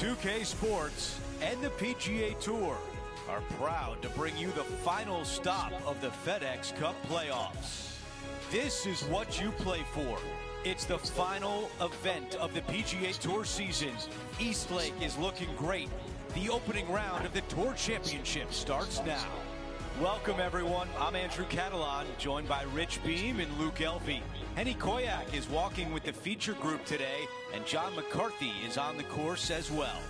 2K Sports and the PGA Tour are proud to bring you the final stop of the FedEx Cup playoffs. This is what you play for. It's the final event of the PGA Tour season. Eastlake is looking great. The opening round of the Tour Championship starts now. Welcome, everyone. I'm Andrew Catalan, joined by Rich Beam and Luke Elvey. Henny Koyak is walking with the feature group today, and John McCarthy is on the course as well.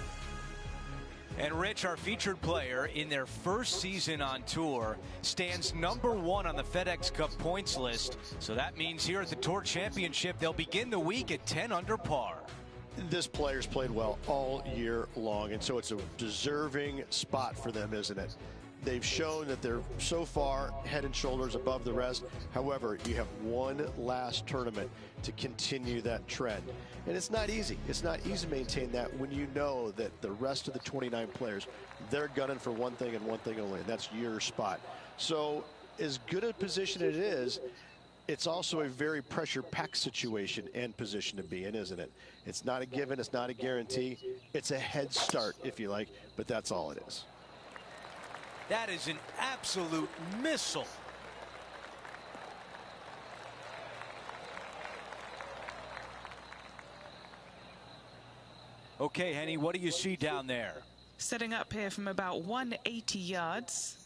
And Rich, our featured player in their first season on tour, stands #1 on the FedEx Cup points list. So that means here at the Tour Championship, they'll begin the week at 10 under par. This player's played well all year long, and so it's a deserving spot for them, isn't it? They've shown that they're so far head and shoulders above the rest. However, you have one last tournament to continue that trend. And it's not easy. It's not easy to maintain that when you know that the rest of the 29 players, they're gunning for one thing and one thing only, and that's your spot. So as good a position it is, it's also a very pressure-packed situation and position to be in, isn't it? It's not a given. It's not a guarantee. It's a head start, if you like, but that's all it is. That is an absolute missile. Okay, Henny, what do you see down there? Setting up here from about 180 yards.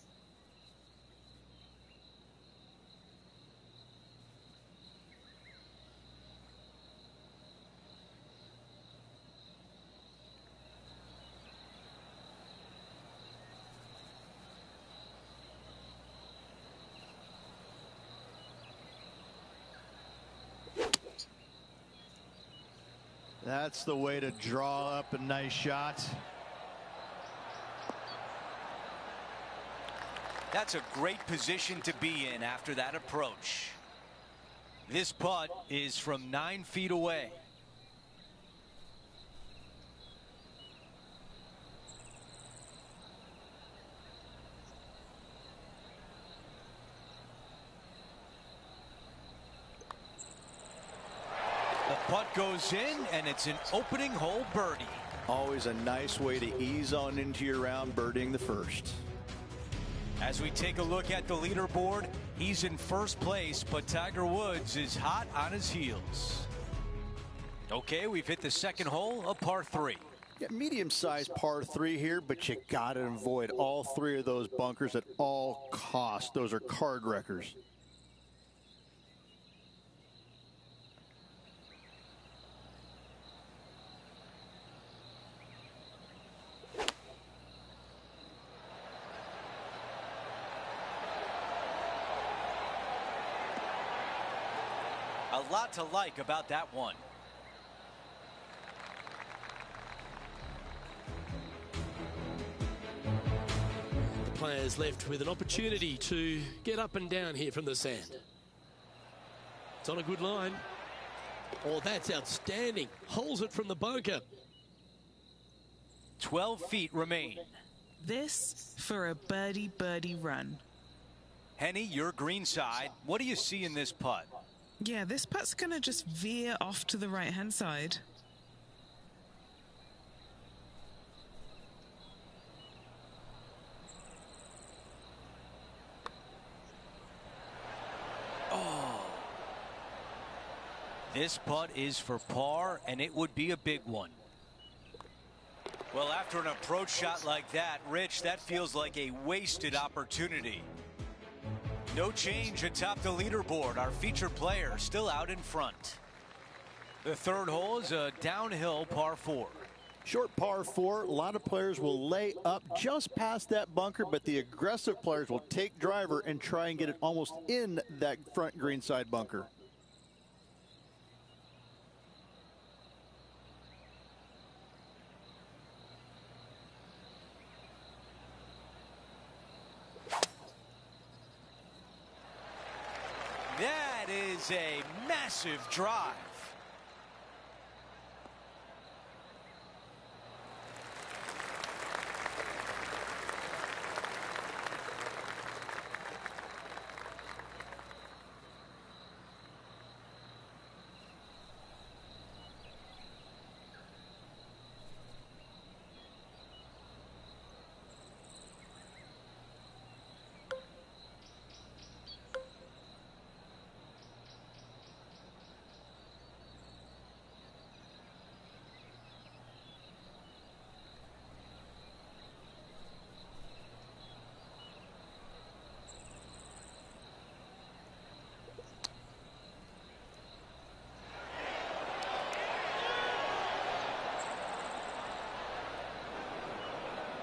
That's the way to draw up a nice shot. That's a great position to be in after that approach. This putt is from 9 feet away. Putt goes in, and it's an opening hole birdie. Always a nice way to ease on into your round, birdieing the first. As we take a look at the leaderboard, he's in first place, but Tiger Woods is hot on his heels. Okay, we've hit the second hole, a par 3. Yeah, medium-sized par 3 here, but you got to avoid all 3 of those bunkers at all costs. Those are card wreckers. A lot to like about that one. The players left with an opportunity to get up and down here from the sand. It's on a good line. Oh, that's outstanding. Holds it from the bunker. 12 feet remain. This for a birdie run. Henny, your green side. What do you see in this putt? Yeah, this putt's going to just veer off to the right-hand side. Oh. This putt is for par, and it would be a big one. Well, after an approach shot like that, Rich, that feels like a wasted opportunity. No change atop the leaderboard. Our featured player still out in front. The third hole is a downhill par 4. Short par 4. A lot of players will lay up just past that bunker, but the aggressive players will take driver and try and get it almost in that front greenside bunker. That is a massive drive.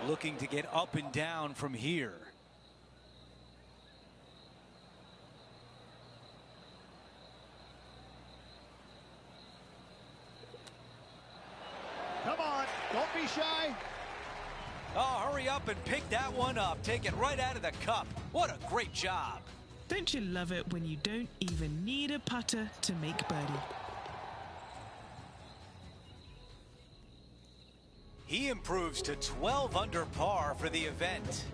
looking to get up and down from here. Come on, don't be shy. Oh, hurry up and pick that one up. Take it right out of the cup. What a great job. Don't you love it when you don't even need a putter to make birdie? He improves to 12 under par for the event.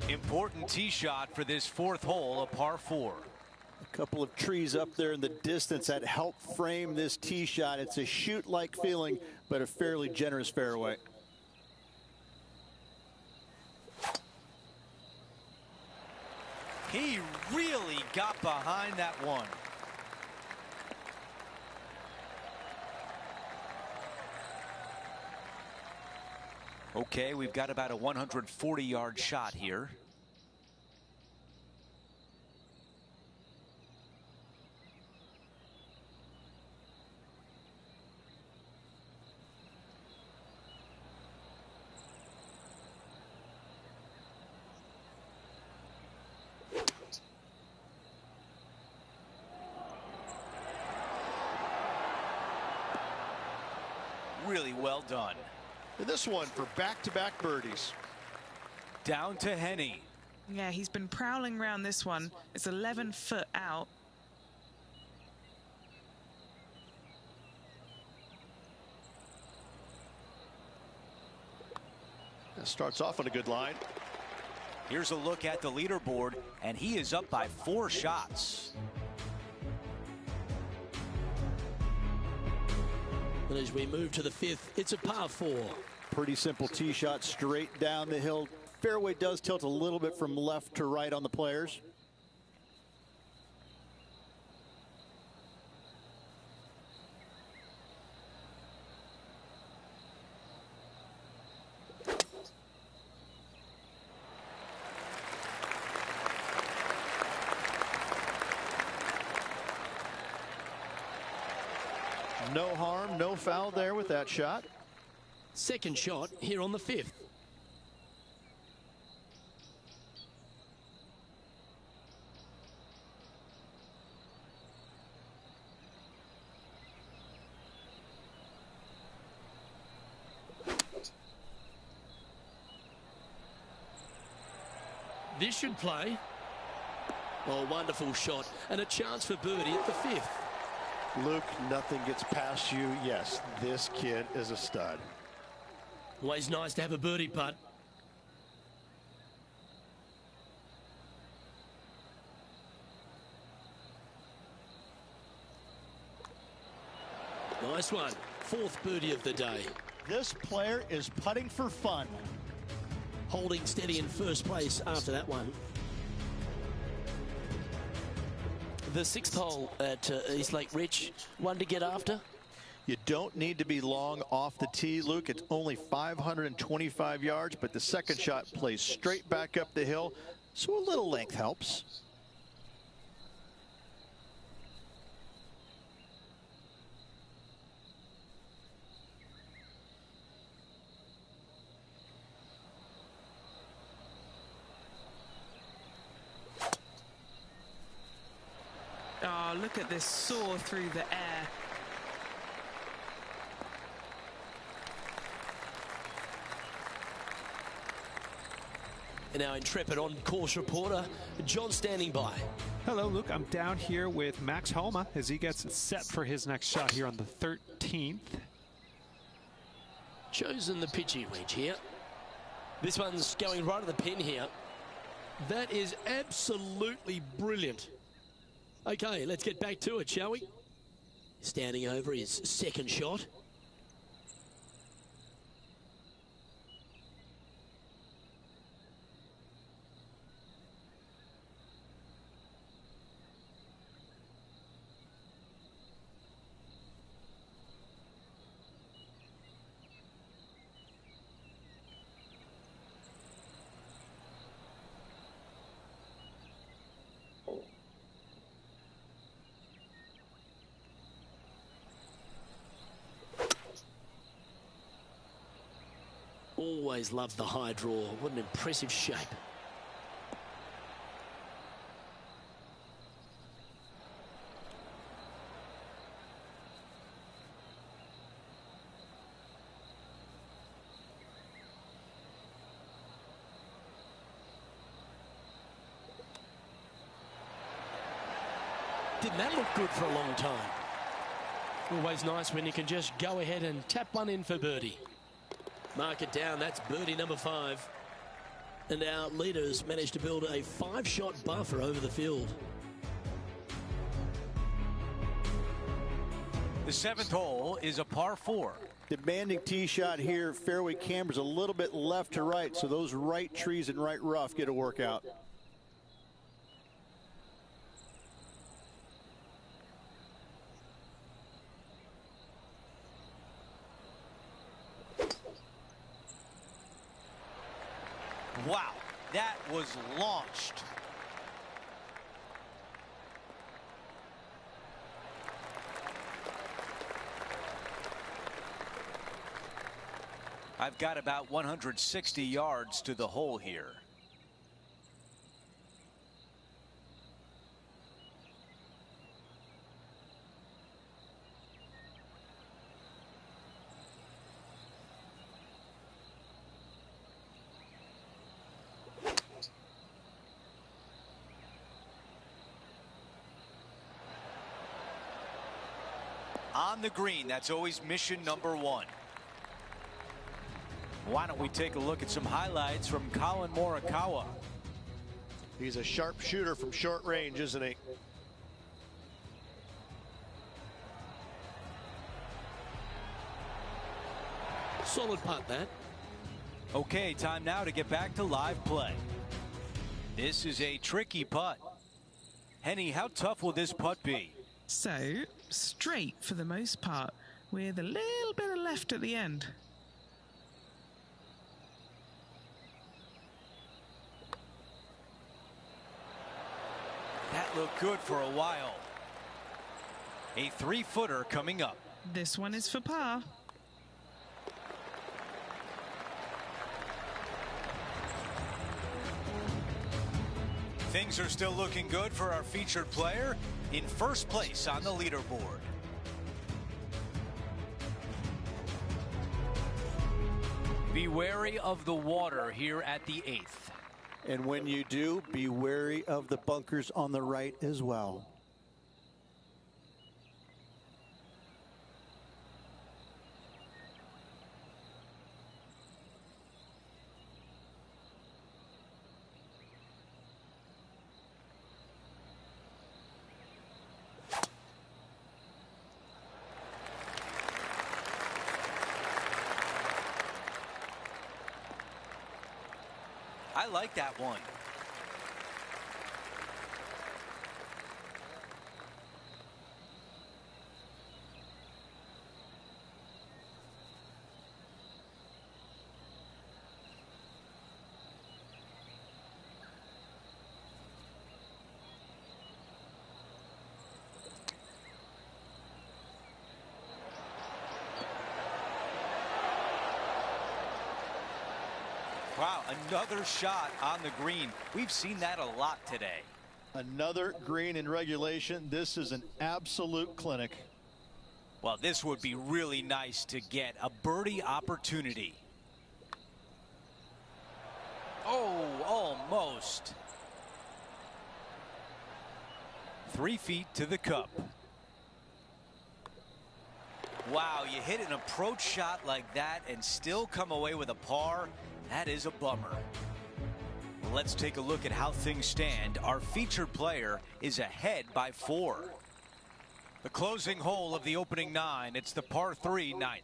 Important tee shot for this fourth hole, a par 4. A couple of trees up there in the distance that help frame this tee shot. It's a shoot-like feeling, but a fairly generous fairway. He really got behind that one. Okay, we've got about a 140-yard shot here. Really well done. And this one for back-to-back birdies. Down to Henny. Yeah, he's been prowling around this one. It's 11 foot out. That starts off on a good line. Here's a look at the leaderboard, and he is up by 4 shots. And as we move to the 5th, it's a par 4. Pretty simple tee shot straight down the hill. Fairway does tilt a little bit from left to right on the players. No harm, no foul there with that shot. Second shot here on the 5th. This should play. Oh, wonderful shot. And a chance for birdie at the 5th. Luke, nothing gets past you. Yes, this kid is a stud. Always nice to have a birdie putt. Nice one. 4th birdie of the day. This player is putting for fun. Holding steady in first place after that one. The 6th hole at East Lake Rich, one to get after. You don't need to be long off the tee, Luke. It's only 525 yards, but the second shot plays straight back up the hill, so a little length helps. Oh, look at this soar through the air. And our intrepid on-course reporter, John, standing by. Hello, Luke. I'm down here with Max Homa as he gets set for his next shot here on the 13th. Chosen the pitching wedge here. This one's going right at the pin here. That is absolutely brilliant. Okay, let's get back to it, shall we? Standing over his second shot. always loved the high draw. What an impressive shape. Didn't that look good for a long time? Always nice when you can just go ahead and tap one in for birdie. Mark it down. That's birdie number 5. And our leaders managed to build a 5-shot buffer over the field. The 7th hole is a par 4. Demanding tee shot here. Fairway camber's a little bit left to right, so those right trees and right rough get a workout. Wow, that was launched. I've got about 160 yards to the hole here. On the green, that's always mission number 1. Why don't we take a look at some highlights from Collin Morikawa? He's a sharp shooter from short range, isn't he? Solid putt, that. Okay, time now to get back to live play. This is a tricky putt. Henny, how tough will this putt be? So, straight for the most part, with a little bit of left at the end. That looked good for a while. A 3-footer coming up. This one is for par. Things are still looking good for our featured player in first place on the leaderboard. Be wary of the water here at the 8th. And when you do, be wary of the bunkers on the right as well. I like that one. Wow, another shot on the green. We've seen that a lot today. Another green in regulation. This is an absolute clinic. Well, this would be really nice to get a birdie opportunity. Oh, almost. 3 feet to the cup. Wow, you hit an approach shot like that and still come away with a par. That is a bummer. Let's take a look at how things stand. Our featured player is ahead by 4. The closing hole of the opening 9. It's the par 3 9th.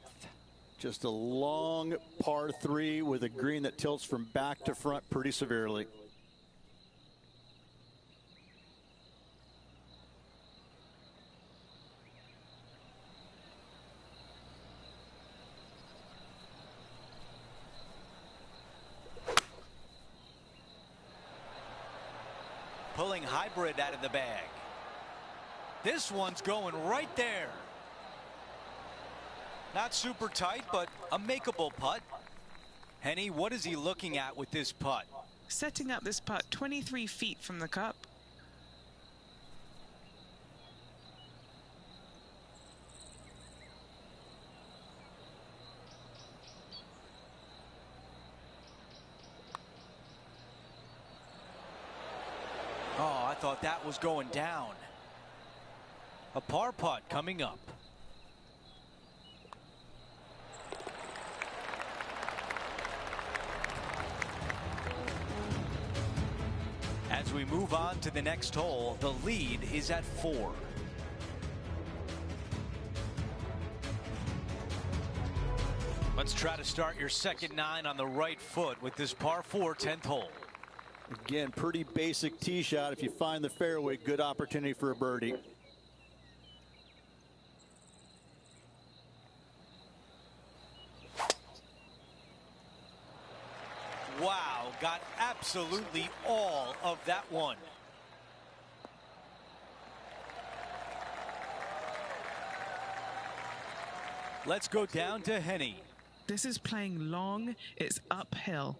Just a long par 3 with a green that tilts from back to front pretty severely. Pulling hybrid out of the bag. This one's going right there. Not super tight, but a makeable putt. Henny, what is he looking at with this putt? Setting up this putt 23 feet from the cup. Oh, I thought that was going down. A par putt coming up. As we move on to the next hole, the lead is at 4. Let's try to start your second 9 on the right foot with this par 4 10th hole. Again, pretty basic tee shot. If you find the fairway, good opportunity for a birdie. Wow, got absolutely all of that one. Let's go down to Henny. This is playing long. It's uphill.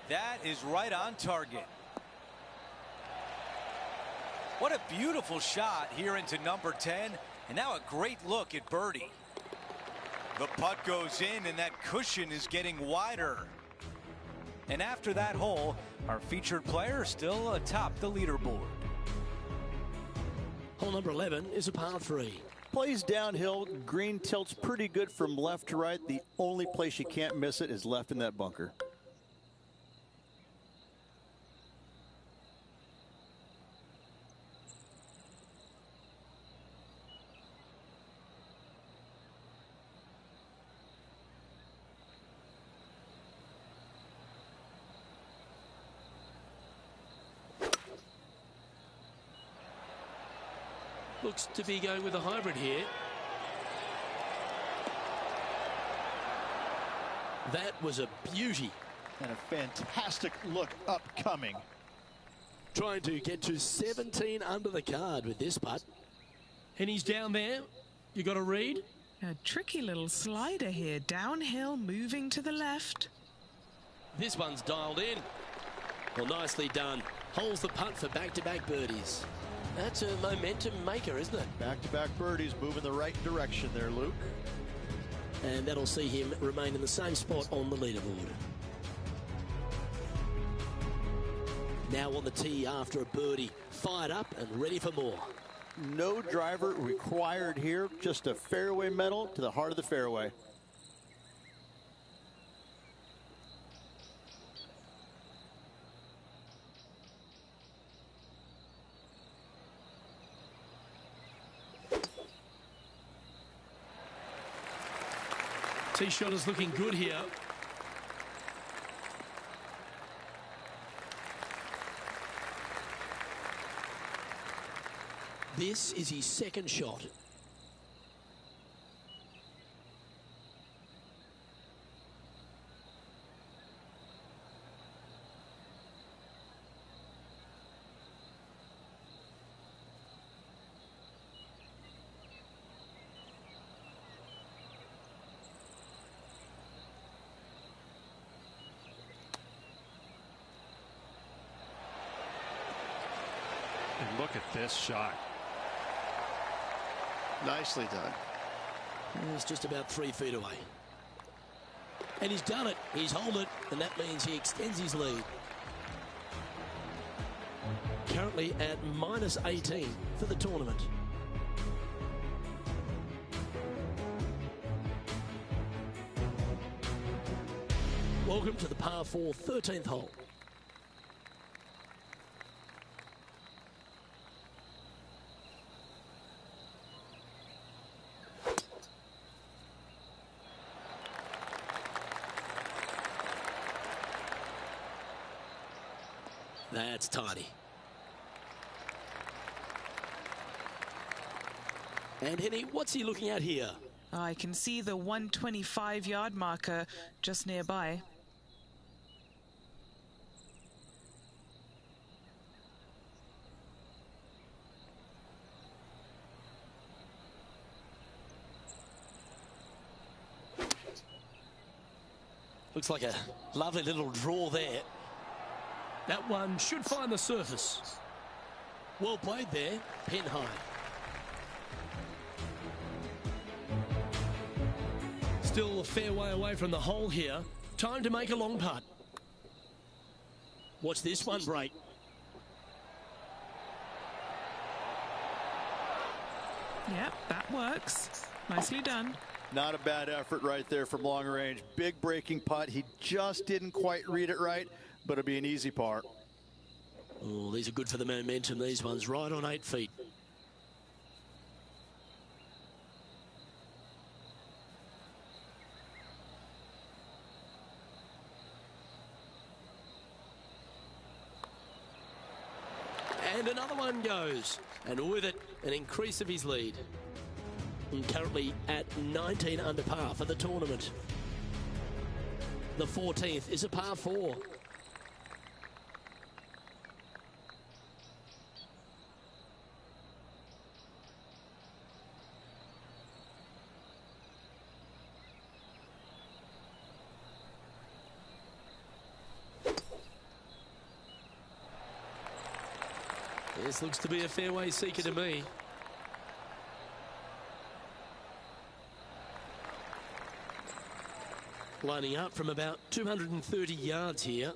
That is right on target. What a beautiful shot here into number 10. And now a great look at birdie. The putt goes in and that cushion is getting wider. And after that hole, our featured player still atop the leaderboard. Hole number 11 is a par 3. Plays downhill. Green tilts pretty good from left to right. The only place you can't miss it is left in that bunker. Looks to be going with a hybrid here. That was a beauty. And a fantastic look upcoming. Trying to get to 17 under the card with this putt. And he's down there. You got a read? A tricky little slider here. Downhill, moving to the left. This one's dialed in. Well, nicely done. Holds the putt for back-to-back birdies. That's a momentum maker, isn't it? Back-to-back birdies, moving the right direction there, Luke. And that'll see him remain in the same spot on the leaderboard. Now on the tee after a birdie. Fired up and ready for more. No driver required here. Just a fairway metal to the heart of the fairway. Tee shot is looking good here. This is his second shot. And look at this shot. Nicely done. He's just about 3 feet away. And he's done it. He's holed it. And that means he extends his lead. Currently at minus 18 for the tournament. Welcome to the par 4 13th hole. That's tidy. And Henny, what's he looking at here? Oh, I can see the 125-yard marker just nearby. Looks like a lovely little draw there. That one should find the surface. Well played there, pin high. Still a fair way away from the hole here. Time to make a long putt. Watch this one break. Yep, that works. Nicely done. Not a bad effort right there from long range. Big breaking putt. He just didn't quite read it right, but it'll be an easy par. Oh, these are good for the momentum, these ones, right on 8 feet. And another one goes, and with it, an increase of his lead. And currently at 19 under par for the tournament. The 14th is a par 4. This looks to be a fairway seeker to me. Lining up from about 230 yards here.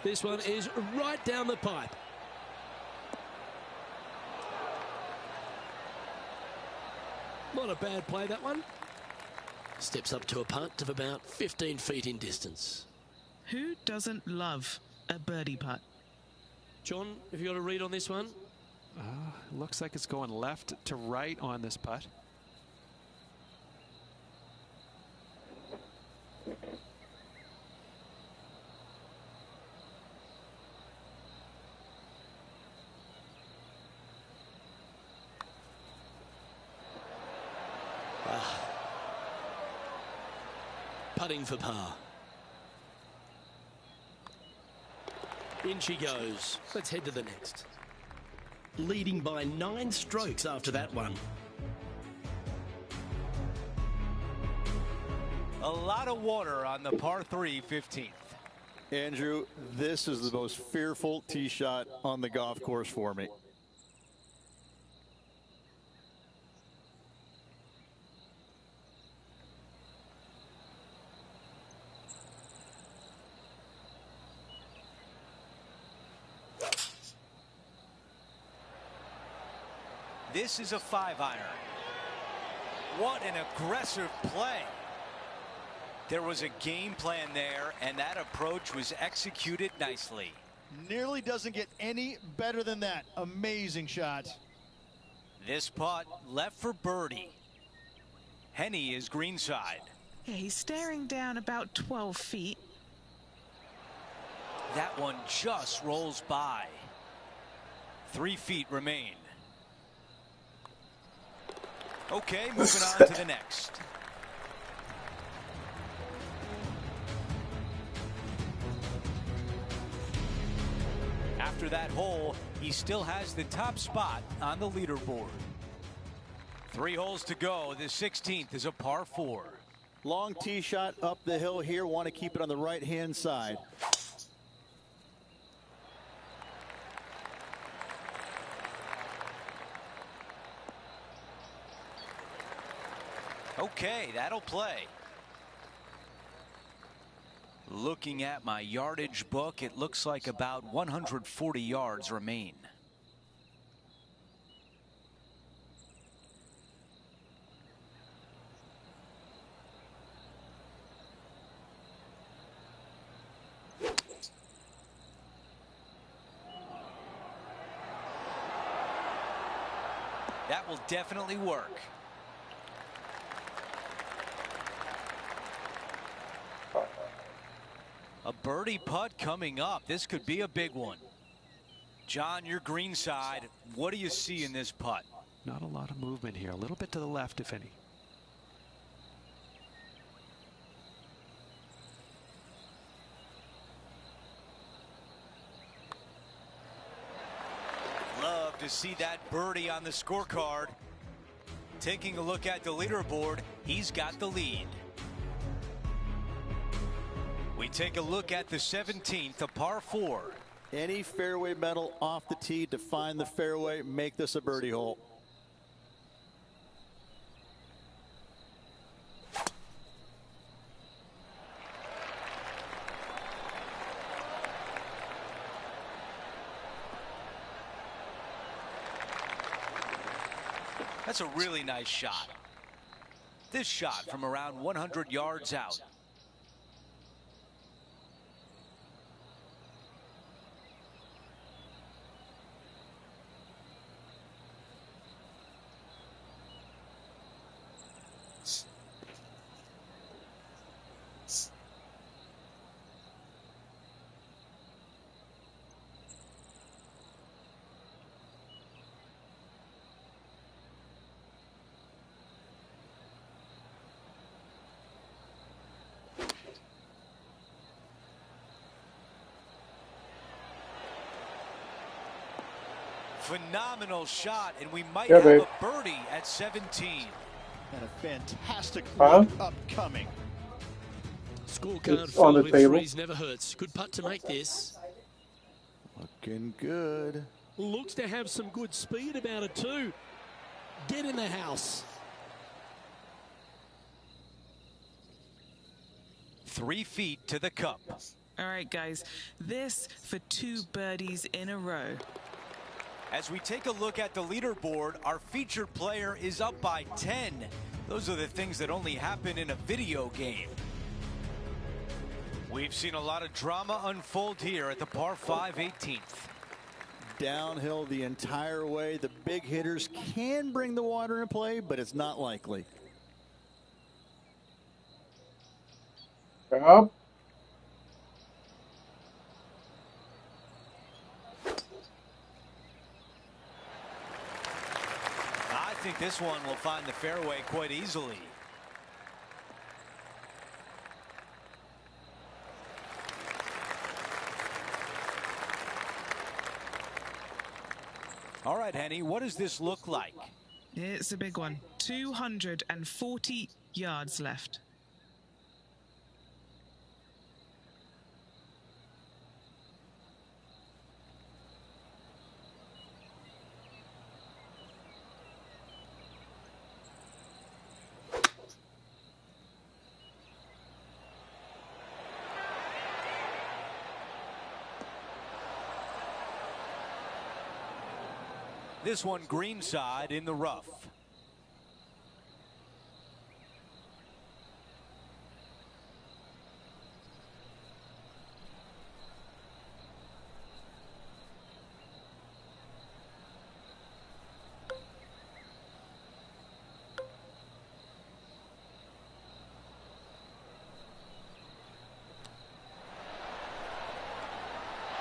This one is right down the pipe. Not a bad play, that one. Steps up to a putt of about 15 feet in distance. Who doesn't love a birdie putt? John, have you got a read on this one? Looks like it's going left to right on this putt. Putting for par. In she goes. Let's head to the next. Leading by 9 strokes after that one. A lot of water on the par 3 15th. Andrew, this is the most fearful tee shot on the golf course for me. This is a 5-iron. What an aggressive play. There was a game plan there, and that approach was executed nicely. Nearly doesn't get any better than that. Amazing shot. This putt left for birdie. Henny is greenside. Yeah, he's staring down about 12 feet. That one just rolls by. 3 feet remain. Okay, moving on to the next. After that hole, he still has the top spot on the leaderboard. 3 holes to go. The 16th is a par 4. Long tee shot up the hill here. Want to keep it on the right-hand side. Okay, that'll play. Looking at my yardage book, it looks like about 140 yards remain. That will definitely work. birdie putt coming up. This could be a big one. John, your green side, what do you see in this putt? Not a lot of movement here. A little bit to the left, if any. Love to see that birdie on the scorecard. Taking a look at the leaderboard, he's got the lead. We take a look at the 17th, a par 4. Any fairway metal off the tee to find the fairway, make this a birdie hole. That's a really nice shot. This shot from around 100 yards out. Phenomenal shot, and we might have a birdie at 17. And a fantastic look upcoming. Scorecard filled with threes never hurts. Good putt to make this. Looking good. Looks to have some good speed about it too. Get in the house. 3 feet to the cup. All right, guys, this for 2 birdies in a row. As we take a look at the leaderboard, our featured player is up by 10. Those are the things that only happen in a video game. We've seen a lot of drama unfold here at the par 5 18th. Downhill the entire way. The big hitters can bring the water into play, but it's not likely. Up. I think this one will find the fairway quite easily. All right, Henny, what does this look like? It's a big one. 240 yards left. This one greenside in the rough.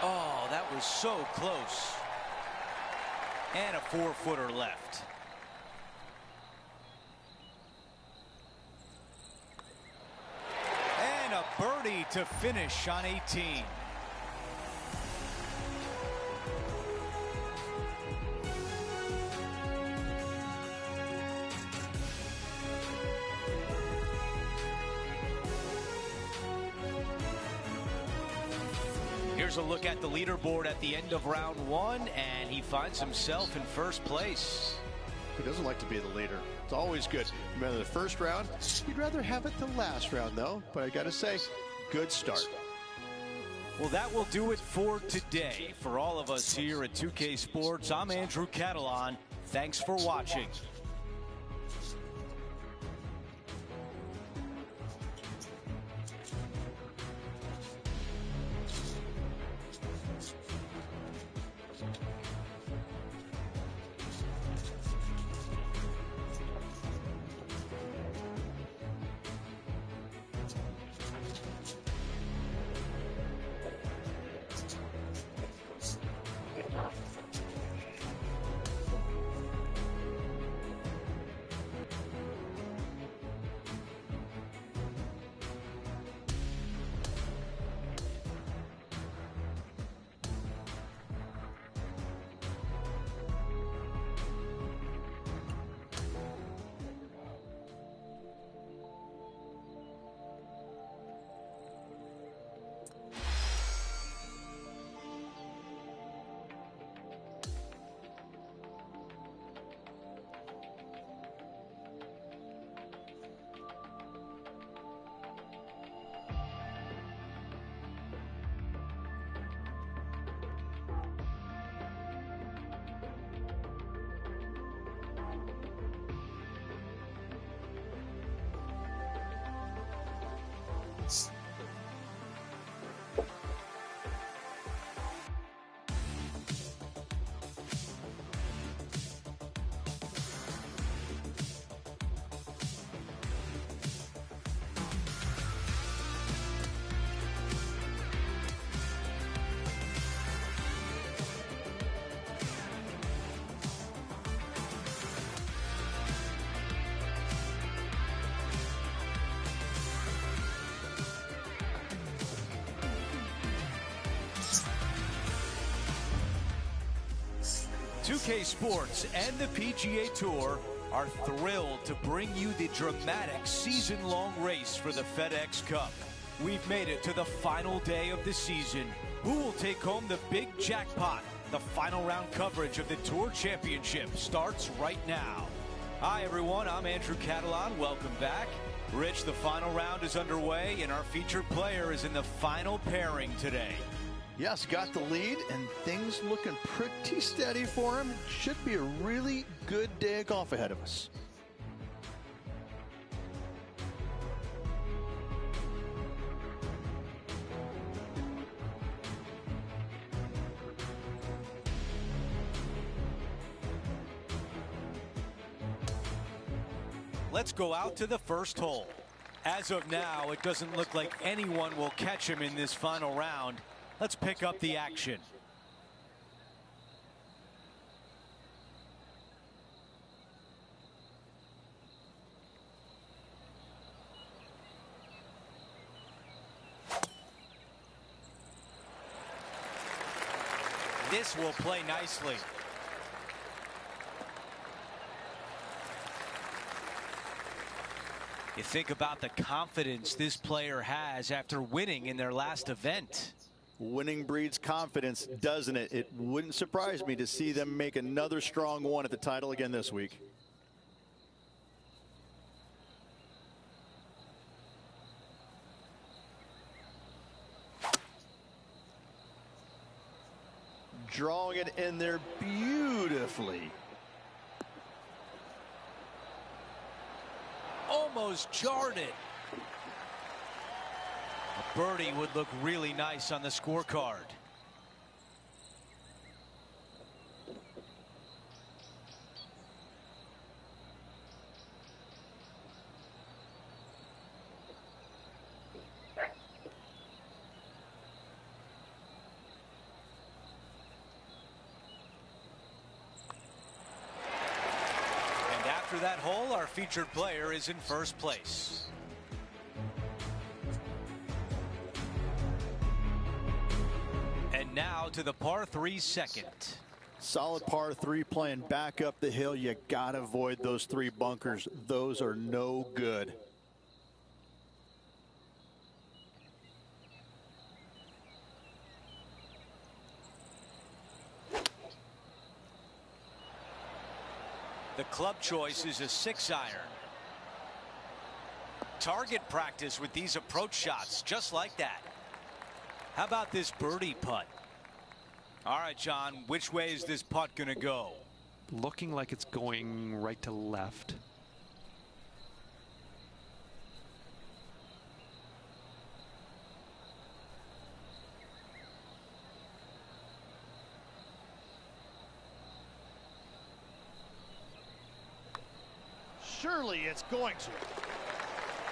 Oh, that was so close. And a 4-footer left. And a birdie to finish on 18. Here's a look at the leaderboard at the end of round 1, and he finds himself in first place. Who doesn't like to be the leader? It's always good. Remember the first round? You'd rather have it the last round, though. But I got to say, good start. Well, that will do it for today. For all of us here at 2K Sports, I'm Andrew Catalan. Thanks for watching. 2K Sports and the PGA Tour are thrilled to bring you the dramatic season-long race for the FedEx Cup. We've made it to the final day of the season. Who will take home the big jackpot? The final round coverage of the Tour Championship starts right now. Hi, everyone. I'm Andrew Catalan. Welcome back. Rich, the final round is underway, and our featured player is in the final pairing today. Yes, got the lead, and things looking pretty steady for him. Should be a really good day of golf ahead of us. Let's go out to the first hole. As of now, it doesn't look like anyone will catch him in this final round. Let's pick up the action. This will play nicely. You think about the confidence this player has after winning in their last event. Winning breeds confidence, doesn't it? It wouldn't surprise me to see them make another strong one at the title again this week. Drawing it in there beautifully. Almost jarred it. A birdie would look really nice on the scorecard. And after that hole, our featured player is in first place. Now to the par 3 second. Solid par 3 playing back up the hill. You got to avoid those 3 bunkers. Those are no good. The club choice is a 6-iron. Target practice with these approach shots, just like that. How about this birdie putt? All right, John, which way is this putt going to go? Looking like it's going right to left. Surely it's going to.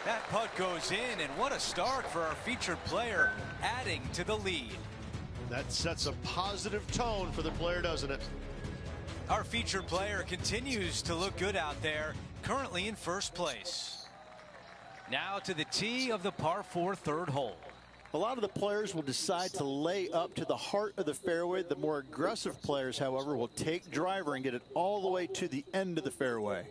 That putt goes in, and what a start for our featured player, adding to the lead. That sets a positive tone for the player, doesn't it? Our featured player continues to look good out there, currently in first place. Now to the tee of the par 4 third hole. A lot of the players will decide to lay up to the heart of the fairway. The more aggressive players, however, will take driver and get it all the way to the end of the fairway.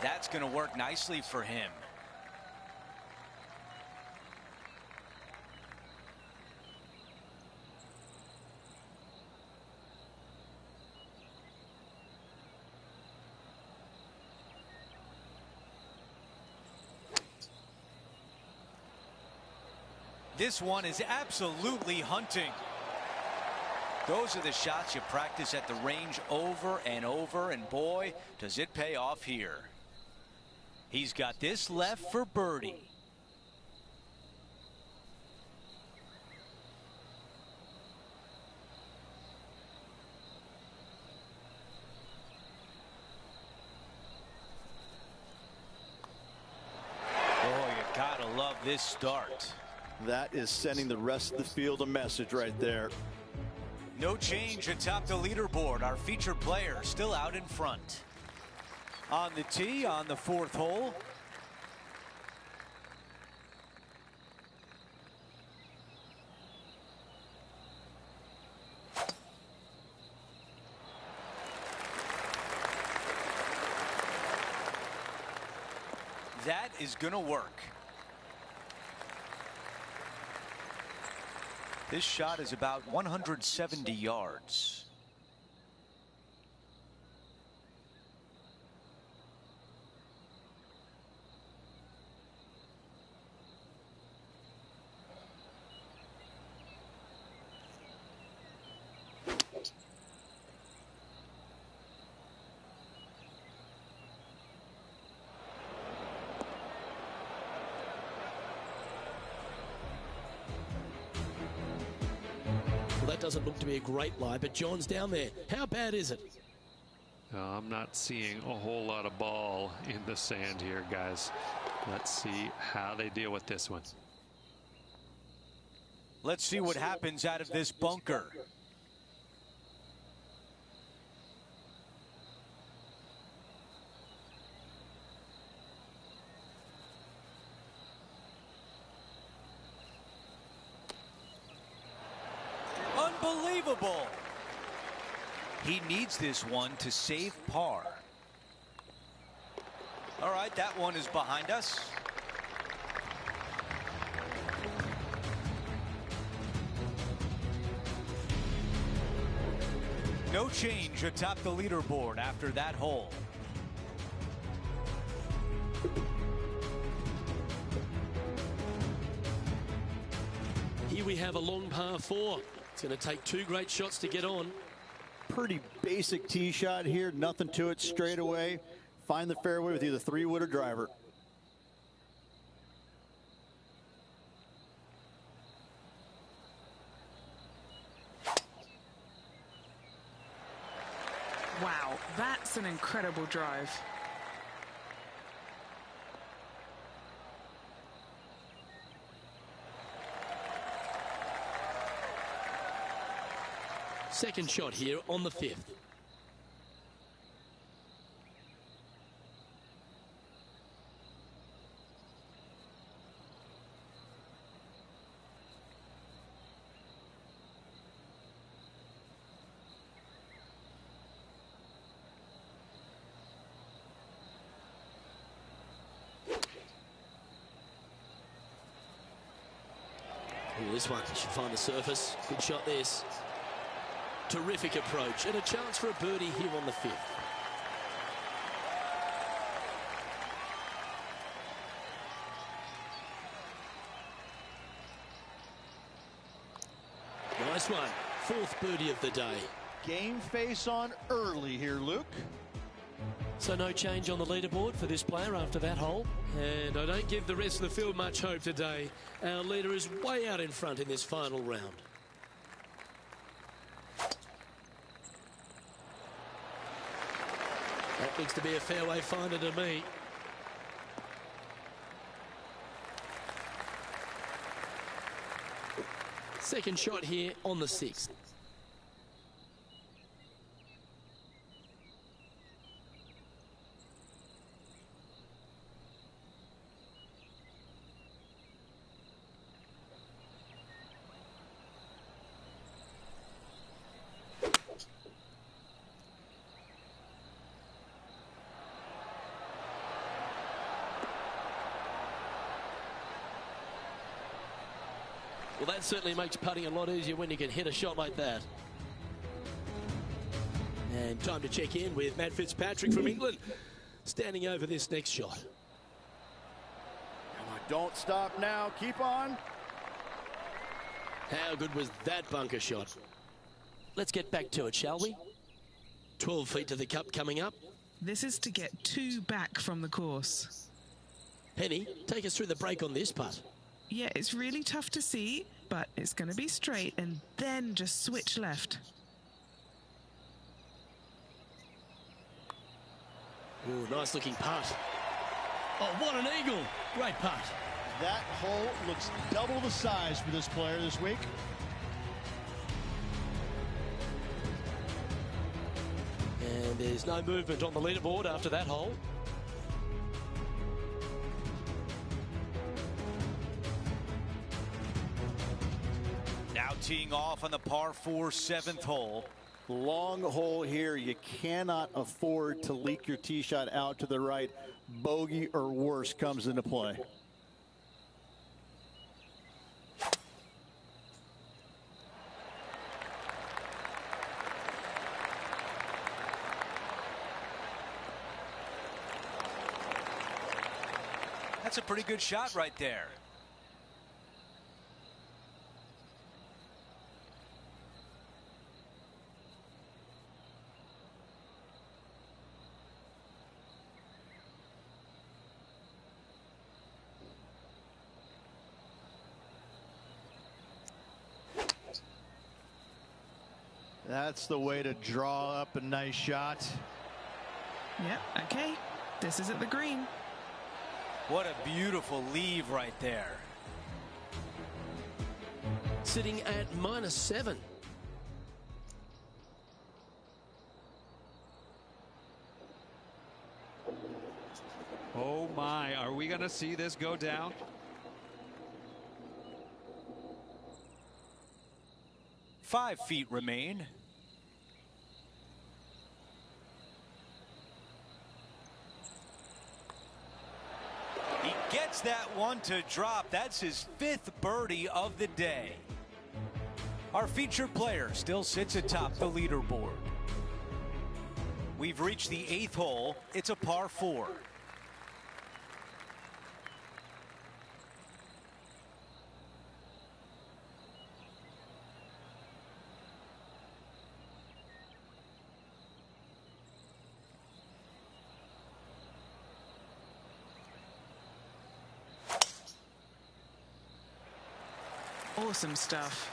That's going to work nicely for him. This one is absolutely hunting. Those are the shots you practice at the range over and over, and boy, does it pay off here. He's got this left for birdie. Oh, you gotta love this start. That is sending the rest of the field a message right there. No change atop the leaderboard. Our featured player still out in front. On the tee on the 4th hole. That is going to work. This shot is about 170 yards. Well, that doesn't look to be a great lie, but John's down there. How bad is it? I'm not seeing a whole lot of ball in the sand here, guys. Let's see how they deal with this one. Let's see what happens out of this bunker. Unbelievable. He needs this one to save par. All right, that one is behind us. No change atop the leaderboard after that hole. Here we have a long par 4. It's going to take 2 great shots to get on. Pretty basic tee shot here. Nothing to it. Straight away. Find the fairway with either 3-wood or driver. Wow, that's an incredible drive. Second shot here on the 5th. Ooh, this one should find the surface. Good shot this. Terrific approach and a chance for a birdie here on the 5th. Nice one. 4th birdie of the day. Game face on early here, Luke. So no change on the leaderboard for this player after that hole. And I don't give the rest of the field much hope today. Our leader is way out in front in this final round. That looks to be a fairway finder to me. Second shot here on the 6th. Well, that certainly makes putting a lot easier when you can hit a shot like that. And time to check in with Matt Fitzpatrick from England, standing over this next shot. Come on, don't stop now. Keep on. How good was that bunker shot? Let's get back to it, shall we? 12 feet to the cup coming up. This is to get 2 back from the course. Penny, take us through the break on this putt. Yeah, it's really tough to see, but it's going to be straight and then just switch left. Ooh, nice looking putt. Oh, what an eagle. Great putt. That hole looks double the size for this player this week. And there's no movement on the leaderboard after that hole. Now teeing off on the par 4 7th hole. Long hole here. You cannot afford to leak your tee shot out to the right. Bogey or worse comes into play. That's a pretty good shot right there. That's the way to draw up a nice shot. Yep, okay. This is at the green. What a beautiful leave right there. Sitting at -7. Oh my, are we going to see this go down? Five feet remain. He gets that one to drop. That's his 5th birdie of the day. Our featured player still sits atop the leaderboard. We've reached the 8th hole. It's a par 4. Awesome stuff.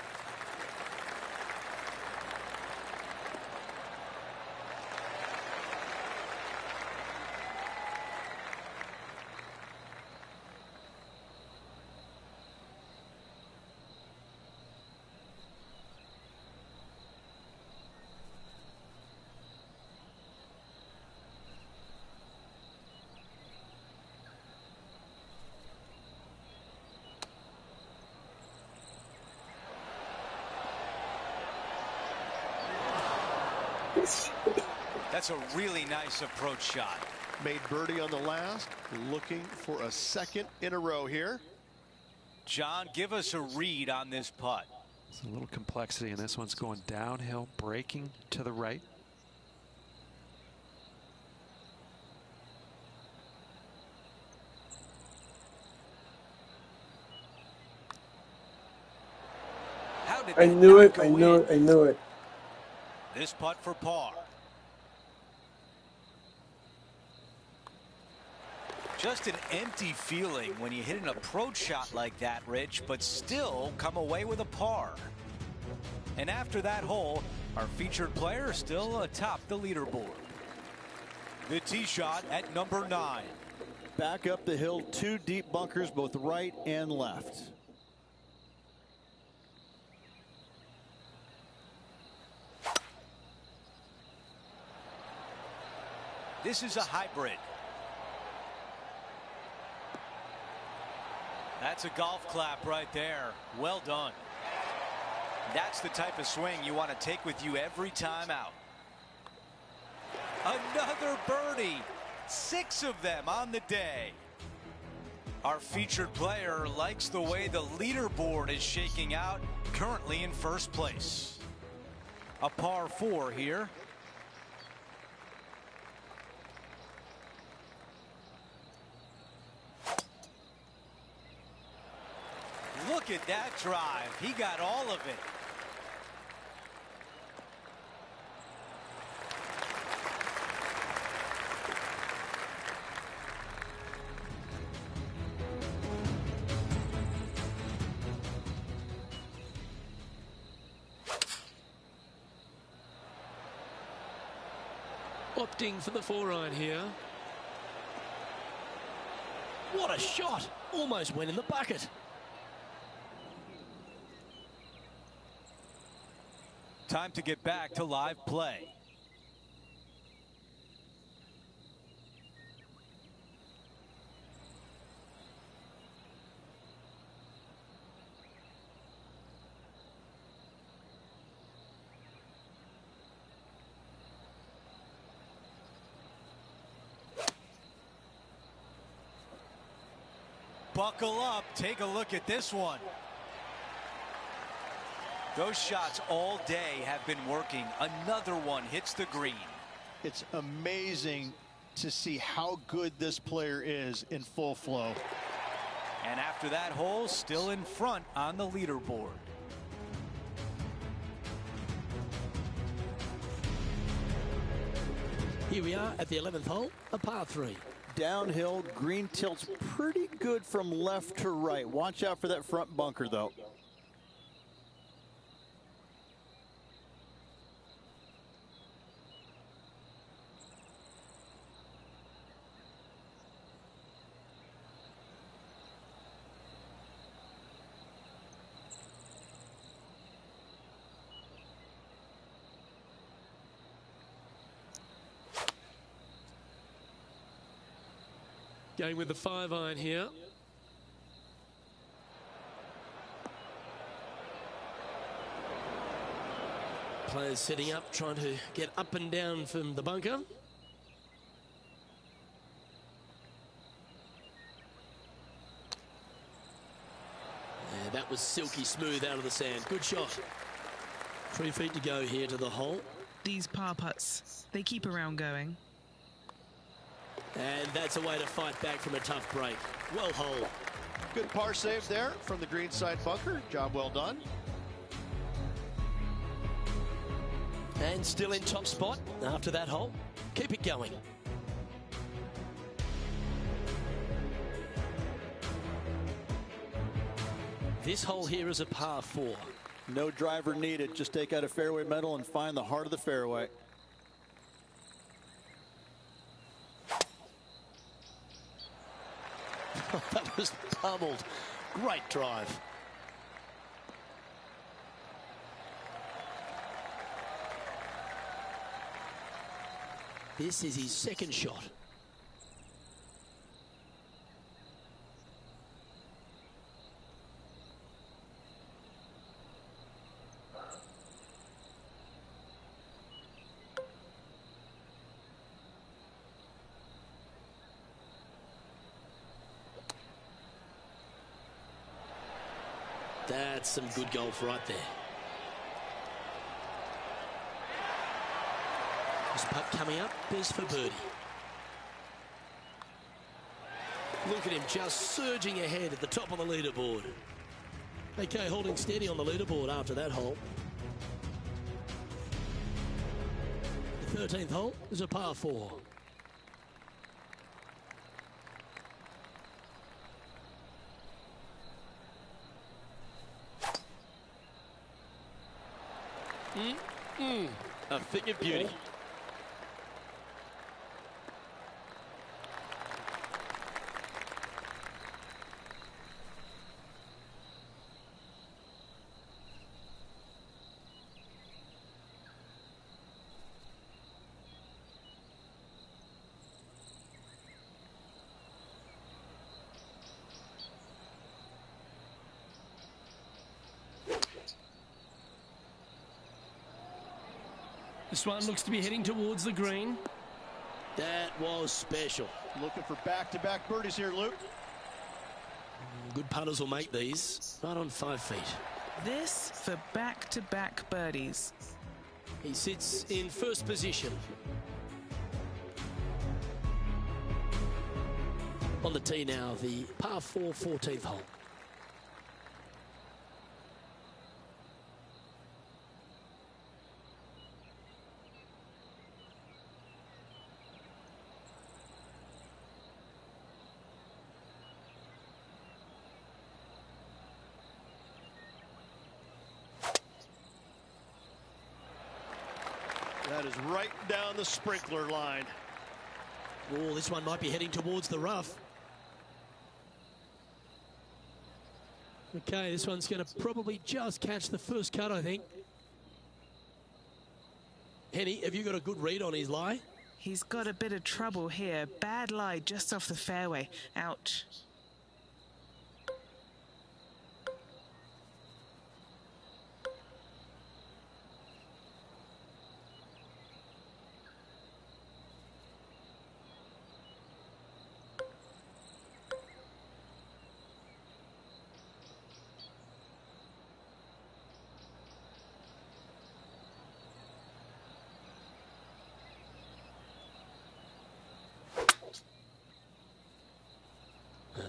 That's a really nice approach shot. Made birdie on the last, looking for a second in a row here. John, give us a read on this putt. There's a little complexity, and this one's going downhill, breaking to the right. How did I that knew not it. go I knew in? it. I knew it. This putt for par. Just an empty feeling when you hit an approach shot like that, Rich, but still come away with a par. And after that hole, our featured player still atop the leaderboard. The tee shot at number 9. Back up the hill, 2 deep bunkers, both right and left. This is a hybrid. That's a golf clap right there. Well done. That's the type of swing you want to take with you every time out. Another birdie. 6 of them on the day. Our featured player likes the way the leaderboard is shaking out, currently in first place. A par 4 here. Look at that drive. He got all of it. Opting for the 4-iron here. What a shot! Almost went in the bucket. Time to get back to live play. buckle up. Take a look at this one. Those shots all day have been working. Another one hits the green. It's amazing to see how good this player is in full flow. And after that hole, still in front on the leaderboard. Here we are at the 11th hole, a par 3. Downhill, green tilts pretty good from left to right. Watch out for that front bunker, though. Going with the 5-iron here. Players setting up, trying to get up and down from the bunker. Yeah, that was silky smooth out of the sand. Good shot. 3 feet to go here to the hole. These par putts, they keep a round going. And that's a way to fight back from a tough break. Well hole. Good par save there from the green side bunker. Job well done. And still in top spot after that hole. Keep it going. This hole here is a par 4. No driver needed. Just take out a fairway metal and find the heart of the fairway. That was pummeled. Great drive. This is his second shot. That's some good golf right there. This putt coming up is for birdie. Look at him just surging ahead at the top of the leaderboard. Okay, holding steady on the leaderboard after that hole. The 13th hole is a par 4. A thing of beauty. This one looks to be heading towards the green. That was special. Looking for back-to-back birdies here, Luke. Good putters will make these. Right on 5 feet. This for back-to-back birdies. He sits in first position. On the tee now, the par 4 14th hole. That is right down the sprinkler line. Oh, this one might be heading towards the rough. Okay, this one's going to probably just catch the first cut, I think. Henny, have you got a good read on his lie? He's got a bit of trouble here. Bad lie just off the fairway. Ouch.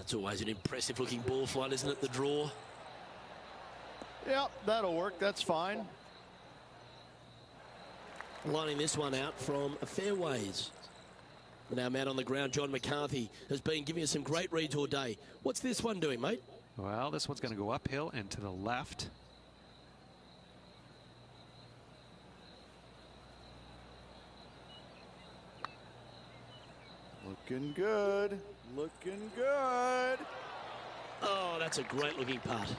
It's always an impressive looking ball flight, isn't it, the draw? Yep, that'll work. That's fine. Lining this one out from fairways. Now man on the ground, John McCarthy, has been giving us some great reads all day. What's this one doing, mate? Well, this one's going to go uphill and to the left. Looking good. Looking good. Oh, that's a great looking putt.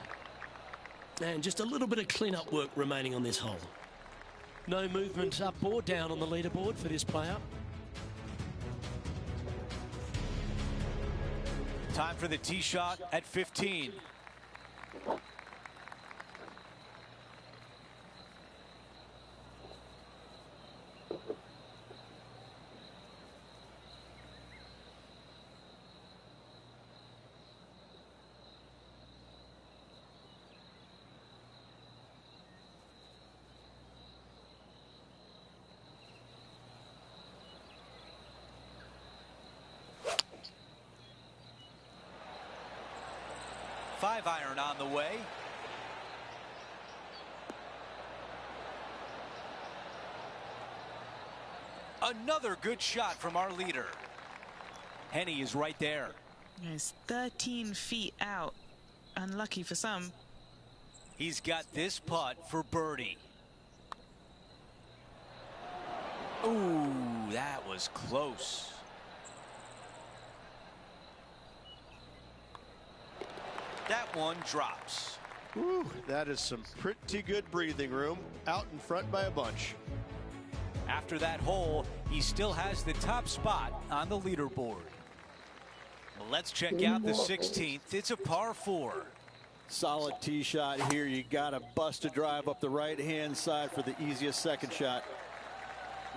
And just a little bit of clean-up work remaining on this hole. No movement up or down on the leaderboard for this player. Time for the tee shot at 15. Five iron on the way. Another good shot from our leader. Henny is right there. He's 13 feet out. Unlucky for some. He's got this putt for birdie. Ooh, that was close. That one drops. Whew, that is some pretty good breathing room. Out in front by a bunch. After that hole, he still has the top spot on the leaderboard. Well, let's check out the 16th. It's a par 4. Solid tee shot here. You got to bust a drive up the right-hand side for the easiest second shot.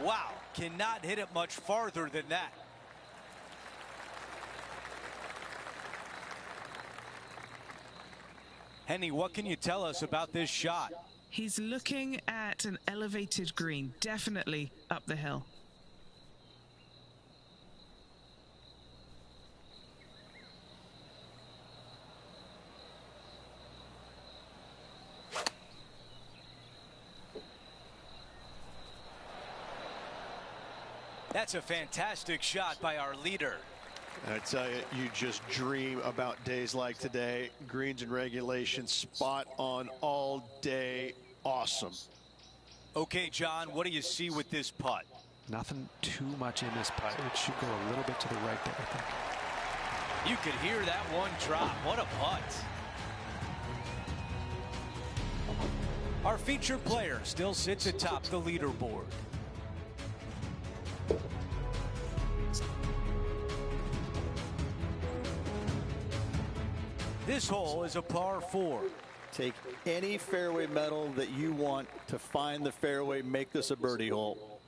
Wow, cannot hit it much farther than that. Henny, what can you tell us about this shot? He's looking at an elevated green, definitely up the hill. That's a fantastic shot by our leader. I tell you, you just dream about days like today. Greens and regulation, spot on all day. Awesome. Okay, John, what do you see with this putt? Nothing too much in this putt. It should go a little bit to the right there, I think. You could hear that one drop. What a putt. Our featured player still sits atop the leaderboard. This hole is a par 4. Take any fairway metal that you want to find the fairway, make this a birdie hole.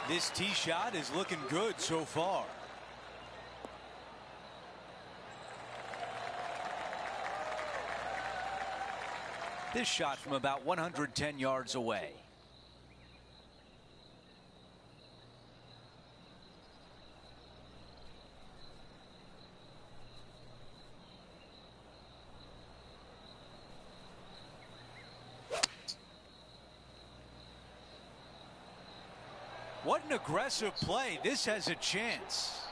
This tee shot is looking good so far. This shot from about 110 yards away. What an aggressive play. This has a chance.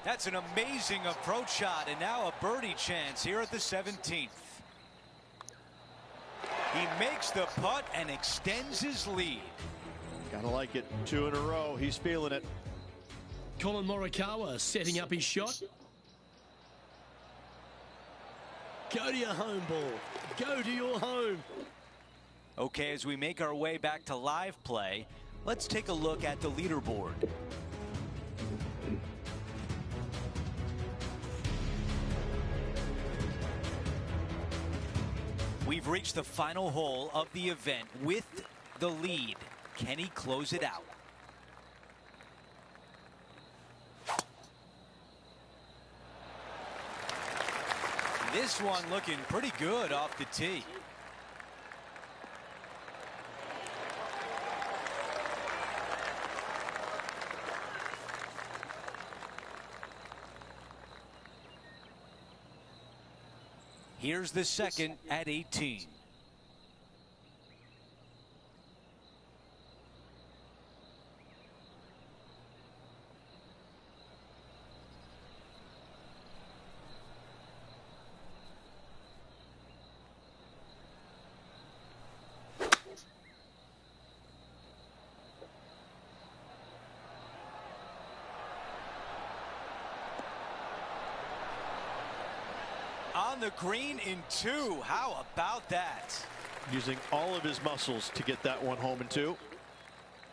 That's an amazing approach shot, and now a birdie chance here at the 17th. He makes the putt and extends his lead. Gotta like it. 2 in a row. He's feeling it. Colin Morikawa setting up his shot. Go to your home, ball. Go to your home. Okay, as we make our way back to live play, let's take a look at the leaderboard. We've reached the final hole of the event with the lead. Can he close it out? This one looking pretty good off the tee. Here's the second at 18. On the green in 2. How about that? Using all of his muscles to get that one home in 2.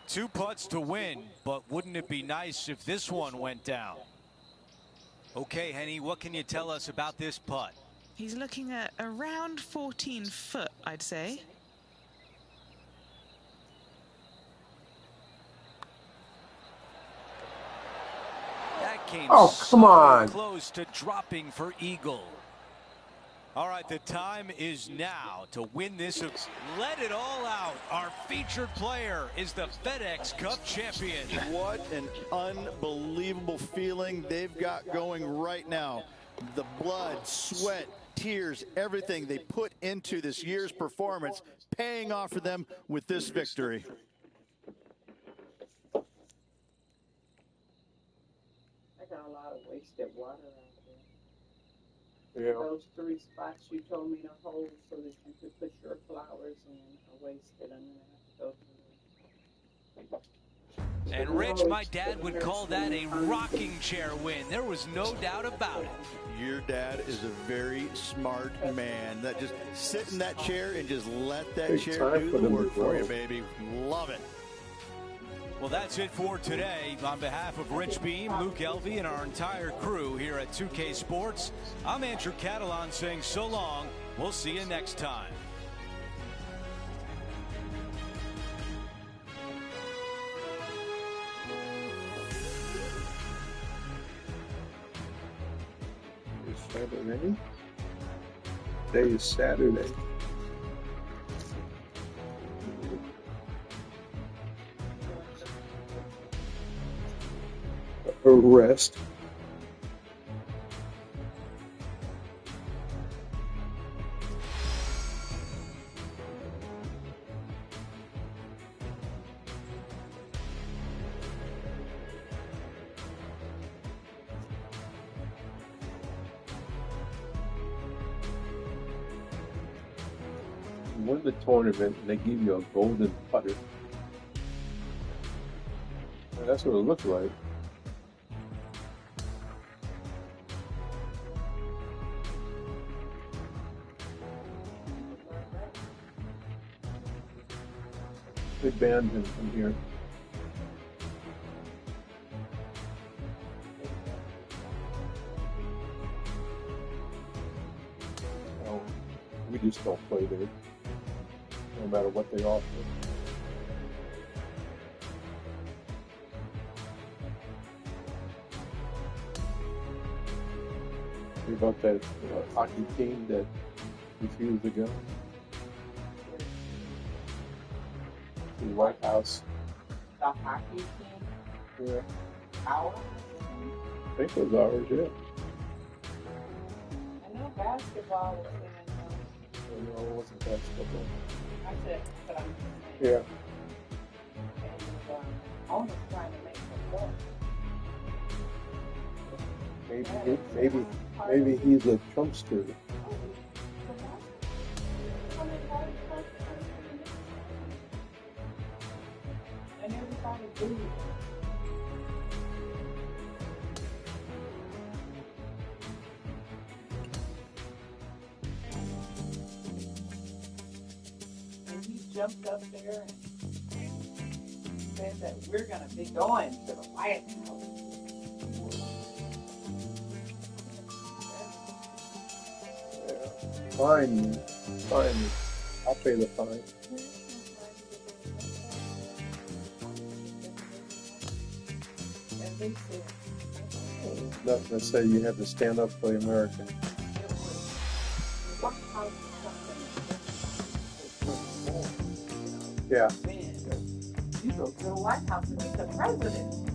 2 putts to win, but wouldn't it be nice if this one went down? Okay, Henny, what can you tell us about this putt? He's looking at around 14 foot, I'd say. That came come on. close to dropping for eagle. All right, the time is now to win this. Let it all out. Our featured player is the FedEx Cup champion. What an unbelievable feeling they've got going right now. The blood, sweat, tears, everything they put into this year's performance, paying off for them with this victory. I got a lot of wasted water out there. Yeah. Those 3 spots you told me to hold so that you could put your flowers in are wasted, and then I have to go through. And Rich, my dad would call that a rocking chair win. There was no doubt about it. Your dad is a very smart man. That just sit in that chair and just let that chair do the work for you, baby. Love it. Well, that's it for today. On behalf of Rich Beam, Luke Elvey, and our entire crew here at 2K Sports, I'm Andrew Catalan saying so long. We'll see you next time. Saturday. Today is Saturday. Rest. Win the tournament and they give you a golden putter. And that's what it looks like. They banned him from here. Oh, we just don't play there, no matter what they offer. Hear about that hockey team that refused to go? The White House. The hockey team? Yeah. Ours? I think it was ours, yeah. I know basketball was in No, it wasn't basketball. I said, but I'm Yeah. and owner's trying to make it work. Maybe he's a Trumpster. And everybody do. And he jumped up there and said that we're going to be going to the White House. Fine. I'll pay the fine. And they said, Nothing to say you have to stand up for the American. it was Yeah. win. You go to the White House and meet the president.